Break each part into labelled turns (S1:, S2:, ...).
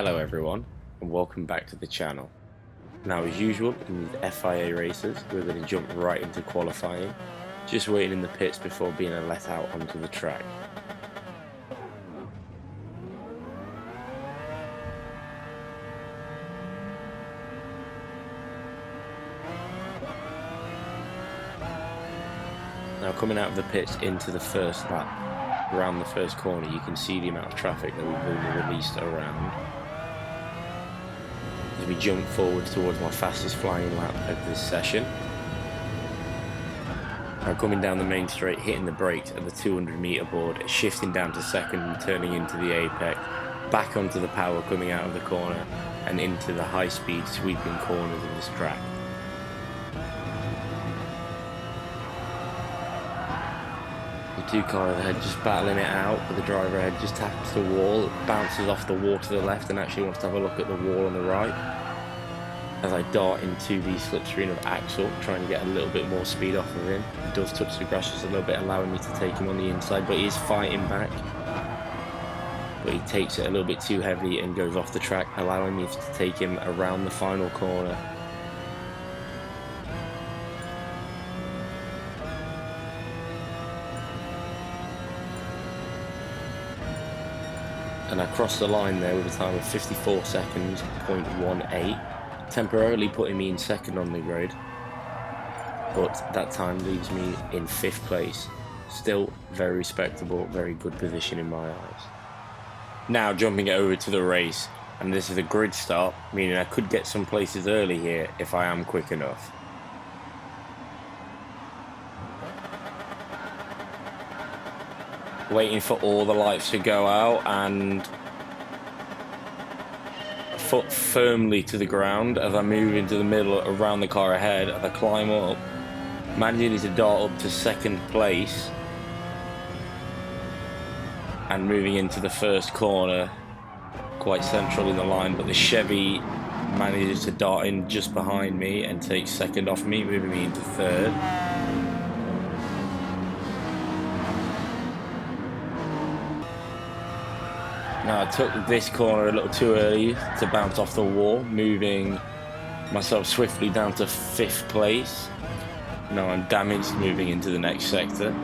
S1: Hello everyone, and welcome back to the channel. Now as usual in these FIA races, we're going to jump right into qualifying, just waiting in the pits before being let out onto the track. Now coming out of the pits into the first lap, around the first corner, you can see the amount of traffic that we've only released around. As we jump forward towards my fastest flying lap of this session. Now coming down the main straight, hitting the brakes at the 200-meter board, shifting down to second and turning into the apex, back onto the power coming out of the corner and into the high-speed sweeping corners of this track. The two cars ahead just battling it out, but the driver ahead just taps the wall, bounces off the wall to the left and actually wants to have a look at the wall on the right. As I dart into the slipstream of Axel, trying to get a little bit more speed off of him. He does touch the grass just a little bit, allowing me to take him on the inside, but he is fighting back. But he takes it a little bit too heavy and goes off the track, allowing me to take him around the final corner. And I crossed the line there with a time of 54 seconds, 0.18, temporarily putting me in second on the grid, but that time leaves me in 5th place. Still very respectable, very good position in my eyes. Now jumping over to the race, and this is a grid start, meaning I could get some places early here if I am quick enough. Waiting for all the lights to go out and foot firmly to the ground as I move into the middle around the car ahead. As I climb up, managing to dart up to 2nd place and moving into the first corner, quite central in the line, but the Chevy manages to dart in just behind me and take 2nd off me, moving me into 3rd. Now I took this corner a little too early to bounce off the wall, moving myself swiftly down to 5th place. Now I'm damaged moving into the next sector.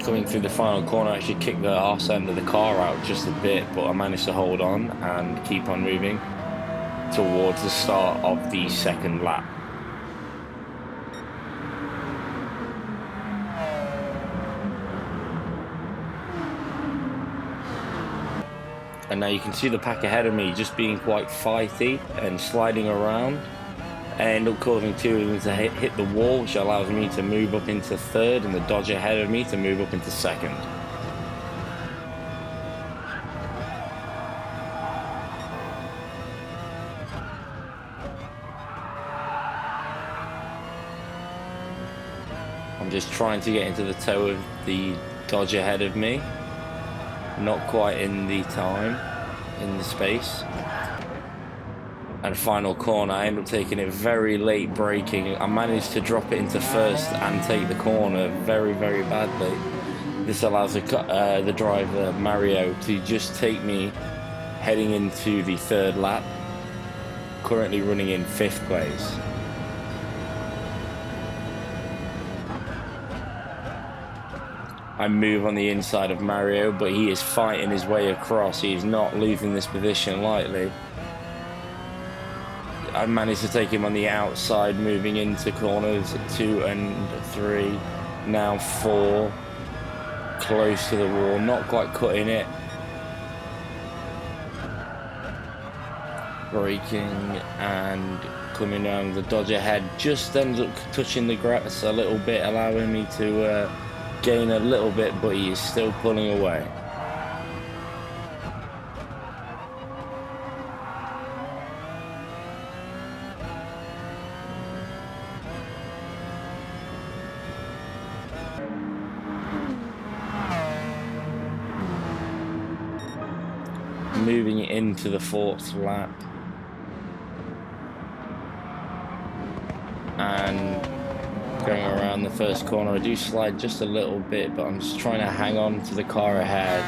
S1: Coming through the final corner, I actually kicked the arse end of the car out just a bit, but I managed to hold on and keep on moving towards the start of the 2nd lap. And now you can see the pack ahead of me just being quite fighty and sliding around. I end up causing two of them to hit the wall, which allows me to move up into 3rd and the Dodge ahead of me to move up into 2nd. I'm just trying to get into the toe of the Dodge ahead of me. Not quite in the time, in the space. And final corner, I end up taking it very late braking. I managed to drop it into 1st and take the corner very, very badly. This allows the driver, Mario, to just take me heading into the 3rd lap, currently running in 5th place. I move on the inside of Mario, but he is fighting his way across. He is not losing this position lightly. I managed to take him on the outside, moving into corners 2 and 3, now 4, close to the wall, not quite cutting it. Braking and coming down, the Dodge ahead just ends up touching the grass a little bit, allowing me to gain a little bit, but he is still pulling away. moving into the 4th lap. And going around the first corner, I do slide just a little bit, but I'm just trying to hang on to the car ahead.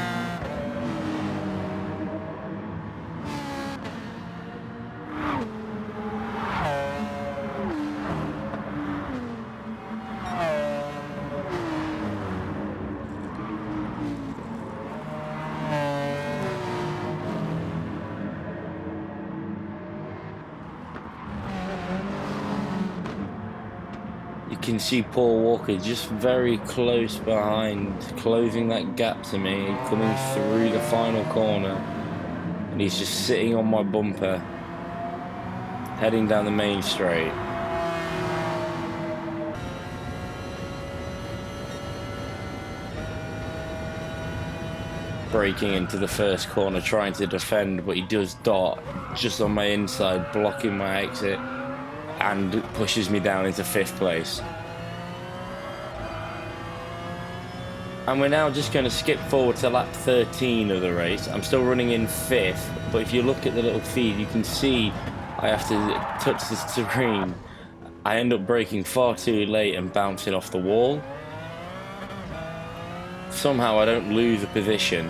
S1: You can see Paul Walker just very close behind, closing that gap to me, coming through the final corner, and he's just sitting on my bumper, heading down the main straight. Braking into the first corner, trying to defend, but he does dart just on my inside, blocking my exit, and pushes me down into 5th place. And we're now just going to skip forward to lap 13 of the race. I'm still running in 5th, but if you look at the little feed, you can see I have to touch the screen. I end up braking far too late and bouncing off the wall. Somehow I don't lose a position.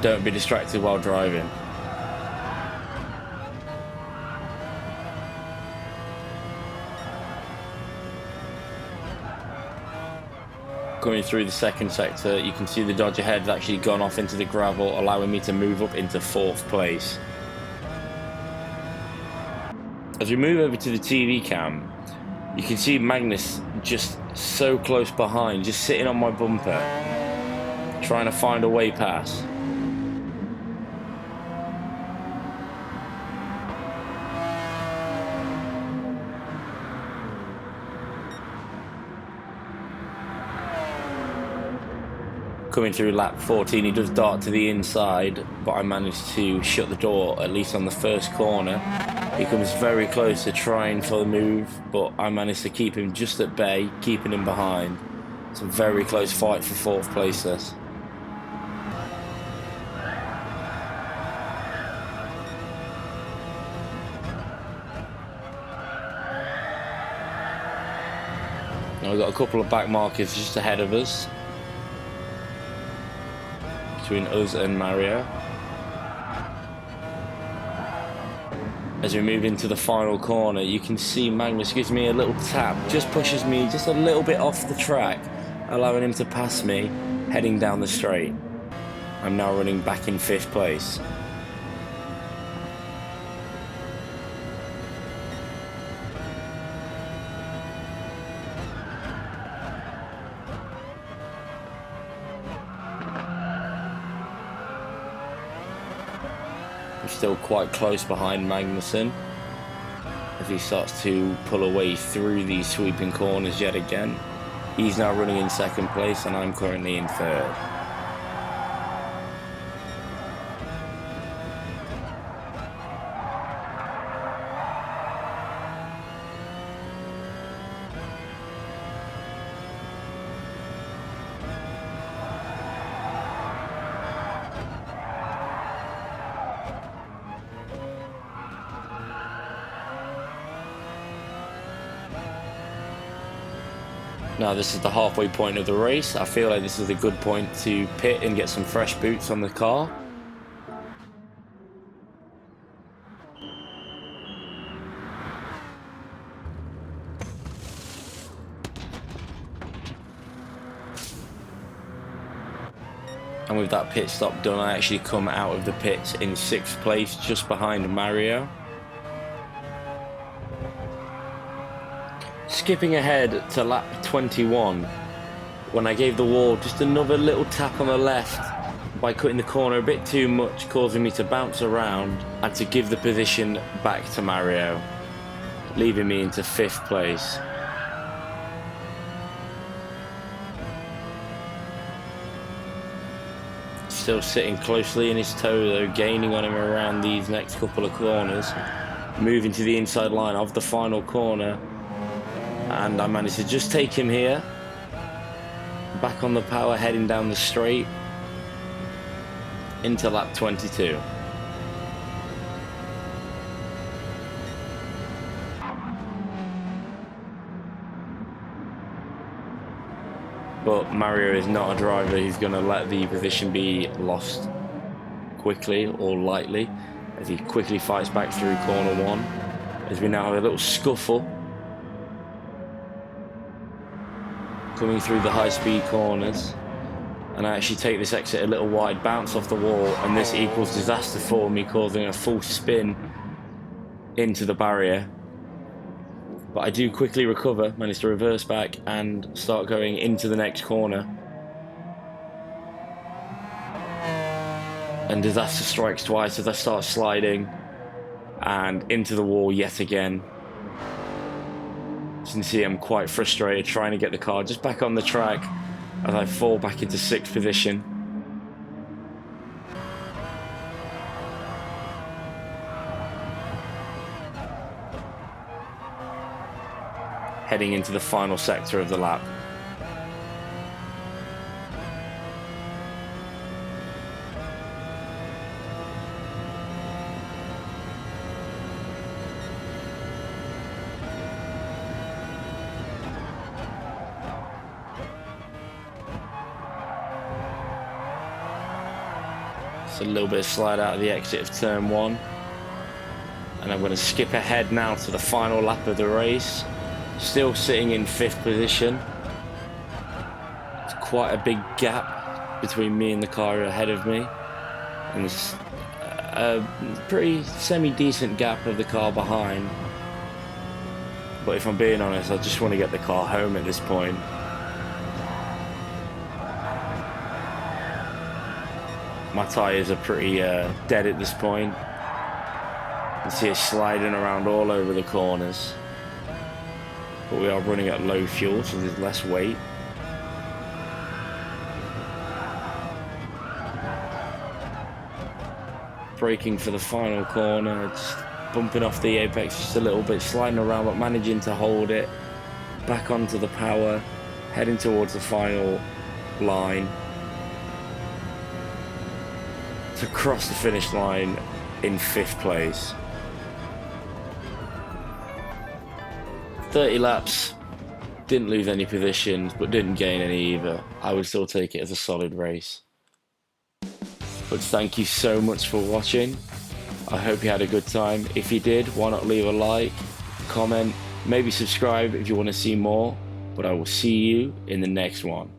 S1: Don't be distracted while driving. Coming through the second sector, you can see the Dodge ahead has actually gone off into the gravel, allowing me to move up into 4th place. As we move over to the TV cam, you can see Magnus just so close behind, just sitting on my bumper, trying to find a way past. Coming through lap 14, he does dart to the inside, but I managed to shut the door, at least on the first corner. He comes very close to trying for the move, but I managed to keep him just at bay, keeping him behind. It's a very close fight for 4th place this. Now we've got a couple of back markers just ahead of us, between us and Mario. As we move into the final corner, you can see Magnus gives me a little tap, just pushes me just a little bit off the track, allowing him to pass me, heading down the straight. I'm now running back in 5th place. I'm still quite close behind Magnussen as he starts to pull away through these sweeping corners yet again. He's now running in 2nd place and I'm currently in 3rd. Now this is the halfway point of the race. I feel like this is a good point to pit and get some fresh boots on the car. And with that pit stop done, I actually come out of the pits in 6th place, just behind Mario. Skipping ahead to lap 21, when I gave the wall just another little tap on the left by cutting the corner a bit too much, causing me to bounce around and to give the position back to Mario, leaving me into 5th place. Still sitting closely in his toe though, gaining on him around these next couple of corners, moving to the inside line of the final corner. And I managed to just take him here, back on the power, heading down the straight, into lap 22. But Mario is not a driver who's going to let the position be lost quickly or lightly, as he quickly fights back through corner 1, as we now have a little scuffle coming through the high-speed corners. And I actually take this exit a little wide, bounce off the wall, and this equals disaster for me, causing a full spin into the barrier. But I do quickly recover, manage to reverse back and start going into the next corner. And disaster strikes twice as I start sliding and into the wall yet again. As you can see, I'm quite frustrated trying to get the car just back on the track as I fall back into 6th position. Heading into the final sector of the lap. It's a little bit of slide out of the exit of turn 1. And I'm going to skip ahead now to the final lap of the race. Still sitting in 5th position. It's quite a big gap between me and the car ahead of me. And there's a pretty semi-decent gap of the car behind. But if I'm being honest, I just want to get the car home at this point. My tyres are pretty dead at this point. You can see it sliding around all over the corners. But we are running at low fuel, so there's less weight. Braking for the final corner, just bumping off the apex just a little bit, sliding around but managing to hold it. Back onto the power, heading towards the final line. To cross the finish line in 5th place. 30 laps, didn't lose any positions, but didn't gain any either. I would still take it as a solid race. But thank you so much for watching. I hope you had a good time. If you did, why not leave a like, comment, maybe subscribe if you want to see more. But I will see you in the next one.